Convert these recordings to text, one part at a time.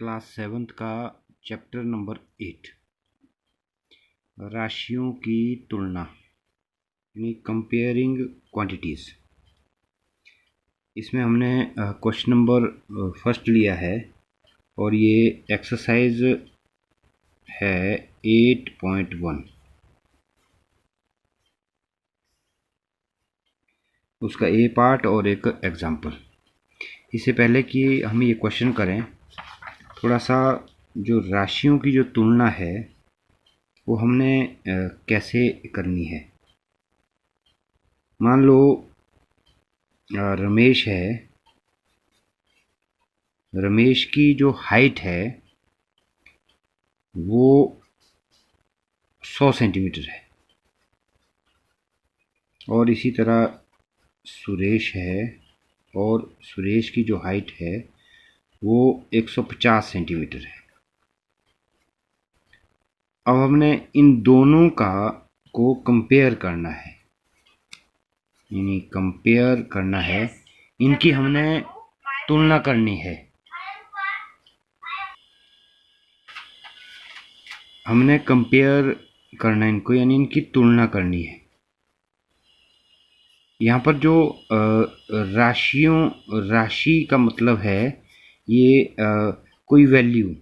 Class 7th का chapter number 8 राशियों की तुलना यानी कंपेयरिंग क्वांटिटीज़। इसमें हमने क्वेश्चन नंबर फर्स्ट लिया है और ये एक्सरसाइज है 8.1। उसका ए पार्ट और एक एग्जाम्पल। इससे पहले कि हम ये क्वेश्चन करें, थोड़ा सा जो राशियों की जो तुलना है वो हमने कैसे करनी है। मान लो रमेश है, रमेश की जो हाइट है वो 100 सेंटीमीटर है और इसी तरह सुरेश है और सुरेश की जो हाइट है वो 150 सेंटीमीटर है। अब हमने इन दोनों को कंपेयर करना है, यानी कंपेयर करना है, इनकी हमने तुलना करनी है। हमने कंपेयर करना है इनको, यानी इनकी तुलना करनी है। यहाँ पर जो राशि का मतलब है ये कोई वैल्यू,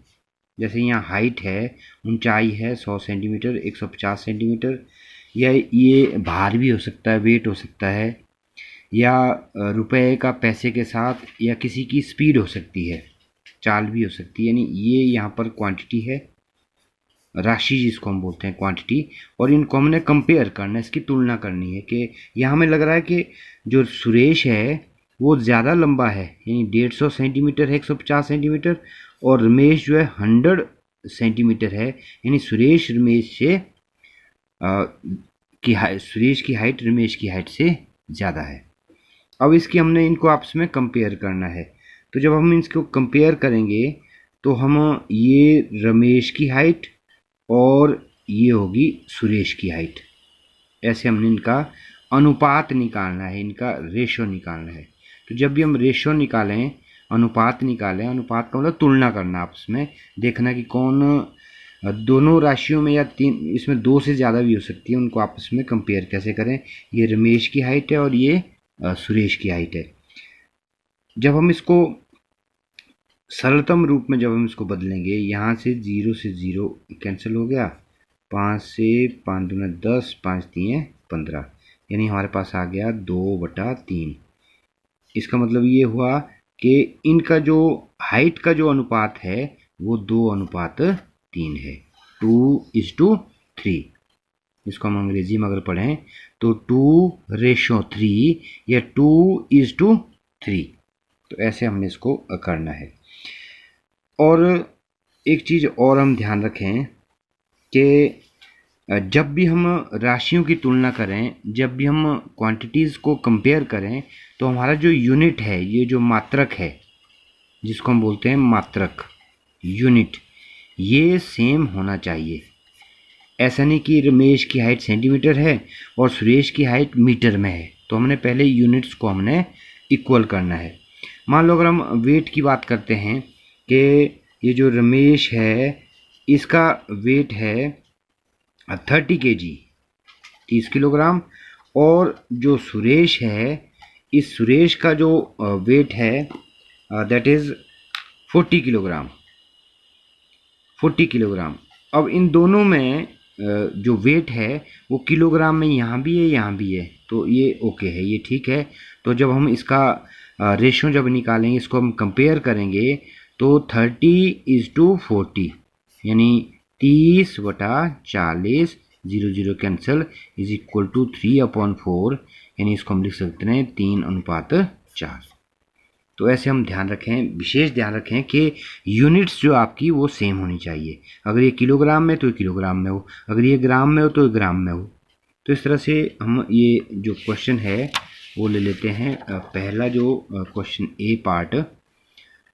जैसे यहाँ हाइट है, ऊंचाई है 100 सेंटीमीटर, 150 सेंटीमीटर, या ये भार भी हो सकता है, वेट हो सकता है, या रुपए का पैसे के साथ, या किसी की स्पीड हो सकती है, चाल भी हो सकती है। यानी ये यहाँ पर क्वांटिटी है, राशि जिसको हम बोलते हैं क्वांटिटी, और इनको हमने कंपेयर करना है, इसकी तुलना करनी है कि यहाँ हमें लग रहा है कि जो सुरेश है वो ज़्यादा लंबा है, यानी 150 सेंटीमीटर है, 150 सेंटीमीटर, और रमेश जो है 100 सेंटीमीटर है, यानी सुरेश की हाइट रमेश की हाइट से ज़्यादा है। अब इसकी हमने इनको आपस में कंपेयर करना है। तो जब हम इसको कंपेयर करेंगे तो हम ये रमेश की हाइट और ये होगी सुरेश की हाइट, ऐसे हमने इनका अनुपात निकालना है, इनका रेशो निकालना है। तो जब भी हम रेशो निकालें, अनुपात निकालें, अनुपात का मतलब तुलना करना, आपस में देखना कि कौन दोनों राशियों में या तीन, इसमें दो से ज़्यादा भी हो सकती है, उनको आपस में कंपेयर कैसे करें। ये रमेश की हाइट है और ये सुरेश की हाइट है। जब हम इसको सरलतम रूप में जब हम इसको बदलेंगे, यहाँ से 0 से 0 कैंसिल हो गया, 5 से 5 दूना 10, 5 3 15, यानी हमारे पास आ गया 2/3। इसका मतलब ये हुआ कि इनका जो हाइट का जो अनुपात है वो 2:3 है, 2:3। इसको हम अंग्रेजी में अगर पढ़ें तो 2:3 या 2:3। तो ऐसे हमने इसको करना है। और एक चीज़ और हम ध्यान रखें कि जब भी हम राशियों की तुलना करें, जब भी हम क्वांटिटीज़ को कंपेयर करें, तो हमारा जो यूनिट है, ये जो मात्रक है जिसको हम बोलते हैं मात्रक, यूनिट, ये सेम होना चाहिए। ऐसा नहीं कि रमेश की हाइट सेंटीमीटर है और सुरेश की हाइट मीटर में है, तो हमने पहले यूनिट्स को हमने इक्वल करना है। मान लो अगर हम वेट की बात करते हैं कि ये जो रमेश है इसका वेट है 30 kg, 30 किलोग्राम, और जो सुरेश है, इस सुरेश का जो वेट है दैट इज़ 40 किलोग्राम, 40 किलोग्राम। अब इन दोनों में जो वेट है वो किलोग्राम में यहाँ भी है, यहाँ भी है, तो ये ओके है, ये ठीक है। तो जब हम इसका रेशो जब निकालेंगे, इसको हम कंपेयर करेंगे, तो 30:40, यानी 30/40, 0 0 कैंसिल, इज इक्वल टू 3/4, यानी इसको हम लिख सकते हैं 3:4। तो ऐसे हम ध्यान रखें, विशेष ध्यान रखें कि यूनिट्स जो आपकी वो सेम होनी चाहिए। अगर ये किलोग्राम में तो ये किलोग्राम में हो, अगर ये ग्राम में हो तो ये ग्राम में हो। तो इस तरह से हम ये जो क्वेश्चन है वो ले लेते हैं। पहला जो क्वेश्चन ए पार्ट,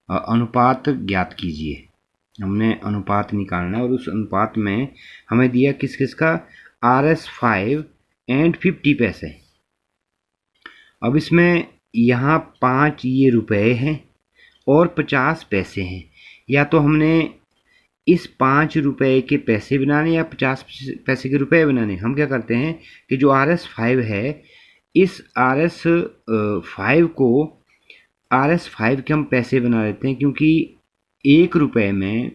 अनुपात ज्ञात कीजिए। हमने अनुपात निकालना है और उस अनुपात में हमें दिया किस किस का, RS 5 एंड 50 पैसे। अब इसमें यहाँ 5 ये रुपए हैं और 50 पैसे हैं, या तो हमने इस 5 रुपए के पैसे बनाने या 50 पैसे के रुपए बनाने। हम क्या करते हैं कि जो RS5 है, इस RS5 को RS5 के हम पैसे बना लेते हैं, क्योंकि 1 रुपए में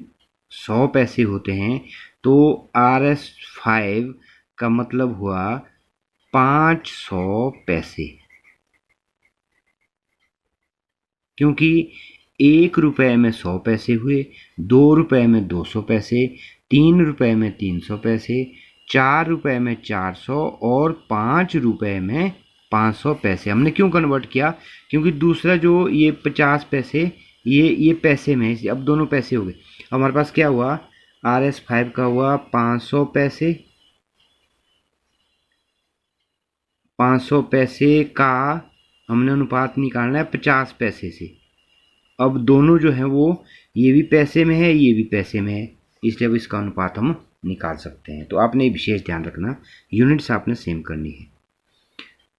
100 पैसे होते हैं, तो RS5 का मतलब हुआ 500 पैसे, क्योंकि 1 रुपए में 100 पैसे हुए, 2 रुपए में 200 पैसे, 3 रुपए में 300 पैसे, 4 रुपए में 400 और 5 रुपए में 500 पैसे। हमने क्यों कन्वर्ट किया? क्योंकि दूसरा जो ये 50 पैसे ये पैसे में है, अब दोनों पैसे हो गए। हमारे पास क्या हुआ? RS5 का हुआ 500 पैसे, 500 पैसे का हमने अनुपात निकालना है 50 पैसे से। अब दोनों जो है वो ये भी पैसे में है, ये भी पैसे में है, इसलिए अब इसका अनुपात हम निकाल सकते हैं। तो आपने विशेष ध्यान रखना, यूनिट्स आपने सेम करनी है।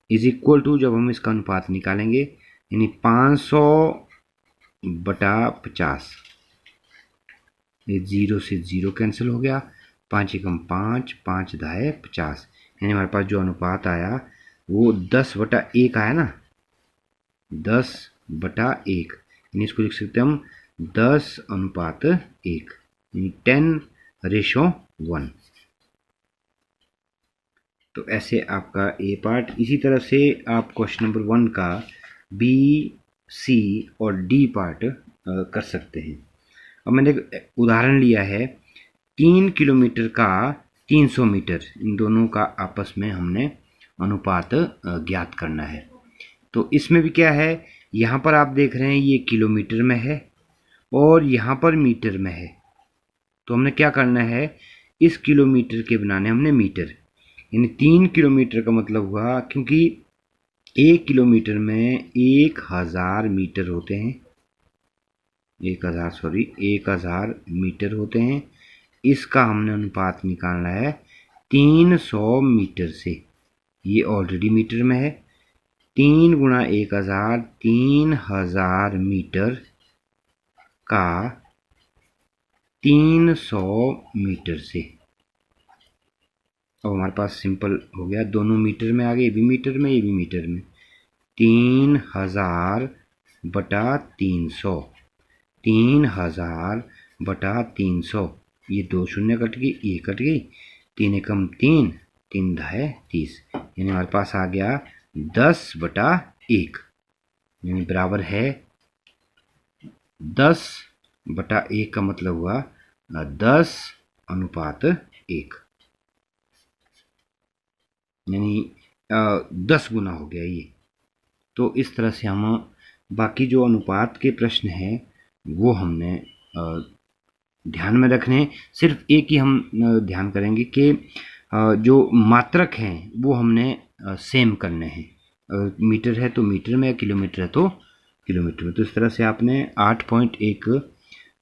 इज इक्वल टू, जब हम इसका अनुपात निकालेंगे, यानी 500/50, ये 0 से 0 कैंसिल हो गया, 5 एकम 5, 5 दाए 50, यानी हमारे पास जो अनुपात आया वो 10/1 आया ना, 10/1, यानी इसको लिख सकते हैं हम 10:1, यानी 10:1। तो ऐसे आपका ए पार्ट। इसी तरह से आप क्वेश्चन नंबर 1 का बी, सी और डी पार्ट कर सकते हैं। अब मैंने एक उदाहरण लिया है, 3 किलोमीटर का 300 मीटर, इन दोनों का आपस में हमने अनुपात ज्ञात करना है। तो इसमें भी क्या है, यहाँ पर आप देख रहे हैं ये किलोमीटर में है और यहाँ पर मीटर में है। तो हमने क्या करना है, इस किलोमीटर के बनाने हमने मीटर, यानी 3 किलोमीटर का मतलब हुआ, क्योंकि 1 किलोमीटर में 1000 मीटर होते हैं, 1000 मीटर होते हैं। इसका हमने अनुपात निकालना है 300 मीटर से, ये ऑलरेडी मीटर में है। 3 गुणा 1000, 3000 मीटर का 300 मीटर से। अब हमारे पास सिंपल हो गया, दोनों मीटर में आ गए, ये भी मीटर में, ये भी मीटर में। 3000/300, 3000/300, ये 2 शून्य कट गई, ये कट गई, 3 एकम 3, 3 दाए 30, यानी हमारे पास आ गया 10/1, यानी बराबर है 10/1 का मतलब हुआ 10:1, यानी 10 गुना हो गया ये। तो इस तरह से हम बाकी जो अनुपात के प्रश्न हैं वो हमने ध्यान में रखने। सिर्फ एक ही हम ध्यान करेंगे कि जो मात्रक हैं वो हमने सेम करने हैं, मीटर है तो मीटर में, किलोमीटर है तो किलोमीटर में। तो इस तरह से आपने 8.1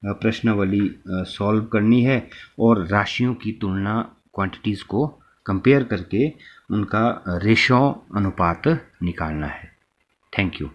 प्रश्नावली सॉल्व करनी है और राशियों की तुलना, क्वांटिटीज़ को कंपेयर करके उनका रेशो अनुपात निकालना है। Thank you.